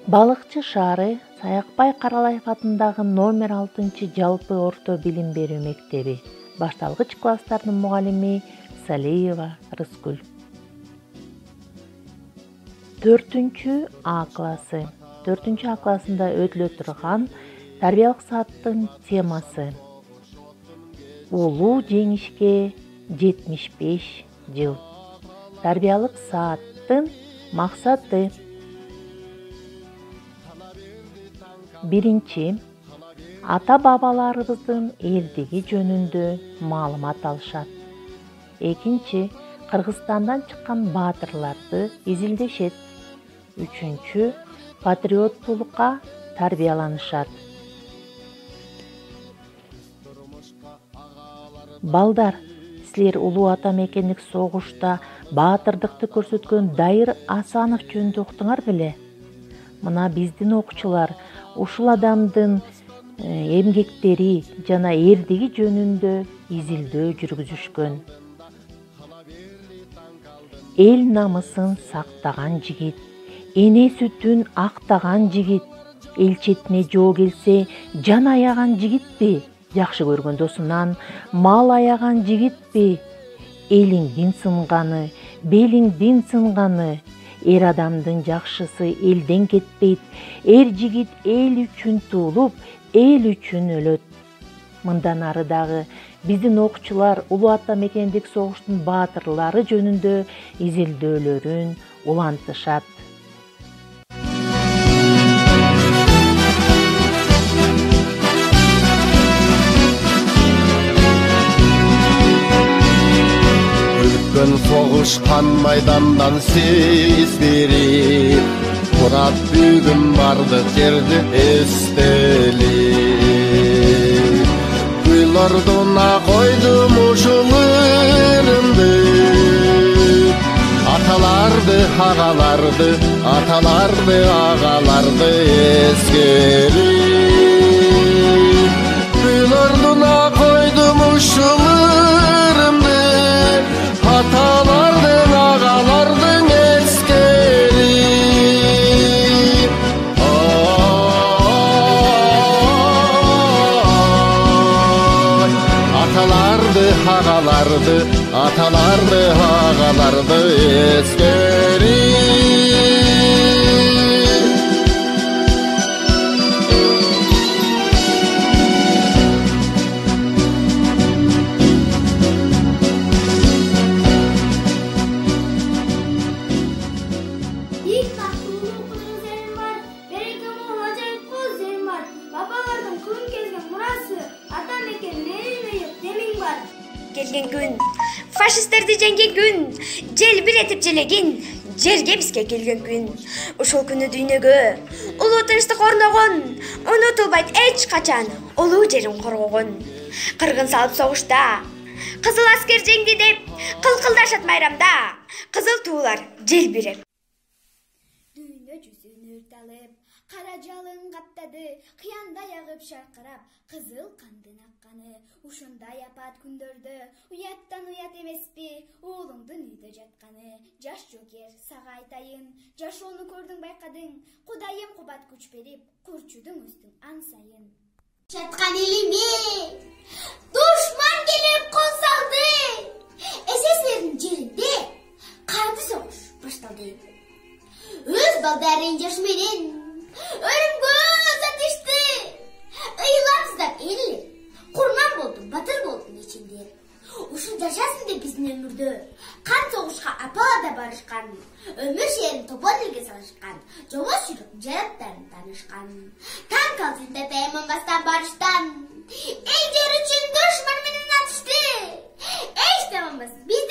Балыкчы шаары Саякбай Каралаев атындагы номер 6 жалпы орто билим берүү мектеби. Башталгыч класстардын мугалими Салиева Рыскүл. 4А классы. 4А классында өтүлө турган тарбиялык сааттын темасы улуу жеңишке 75 жыл. Тарбиялык сааттын максаты: биринчи, ата-бабаларыбыздын элдиги жөнүндө маалымат алышат. Экинчи, Кыргызстандан чыккан баатырларды изилдешет. Үчүнчү, патриоттулукка тарбияланышат. Балдар, силер улуу ата мекендик согушта баатырдыкты көрсөткөн Дайыр Асанов жөнүндө уктуңар беле? Мына биздин окуучулар ушул адамдын эмгектери жана эрдиги жөнүндө изилдөө жүргүзүшкөн. Эл намысын сактаган жигит, эне сүтүн актаган жигит, эл четине жоо келсе жан аяган жигитпи? Жакшы көргөн досунан мал аяган жигитпи? Элиңдин сынганы, белиңдин сынганы. Эр адамдын жакшысы элден кетпейт. Эр жигит эл үчүн туулуп, эл үчүн өлөт. Мындан ары дагы биздин окуучулар улуу ата мекендик согуштун баатырлары жөнүндө изилдөөлөрүн улантышат. Soğuşkan maydandan siz biri Murat büyüdüm vardı derdi esteli Gülorduna koydum uşullarımdı Atalardı, ağalardı, atalardı, ağalardı eskeri Gülorduna koydum uşullarımdı Atalardın, ağalardın eskeri Atalardı, ağalardı, atalardı, ağalardı eskeri Келген күн, фашисттерди жеңген күн, жел биретип желеген, жерге бизге келген күн. Ушул күнү дүйнөгө улуу тынчтык орногон, унутулбайт эч качан улуу жерин коргогон. Кыргын салып согушта, кызыл аскер жеңди деп, кылкылдашат майрамда, кызыл туулар желбиреп. Дүйнө жүзүн өрт кара жалын каптады, кыяндай агып шаркырап, кызыл кандын акканы. Ушундай апат күндөрдө уяттан уят эмеспи, уулуңдун үйдө жатканы. Жаш жогер сага айтайын, жашоону көрдүң байкадың, Кудайым кубат күч берип, курчудуң өстүң ан сайын. Жаткан элиме душман келип кол салды, эсеслердин жеринде кандуу согуш башталды. Өз балдарын жаш менен өлүмгө сатышты, ыйламсыздап элилер. Курман болдум, батыр болдум ичинде. Ушул жашасын деп биздин өмүрдө кан согушка апалада барышкан, өмүр шээрин топон элге салышкан, жомош жүрөк жараттарын таанышкан. Танк алдында тайманбастан барыштан, эл жер үчүн душман менен атышты. Эч таманбасыз биз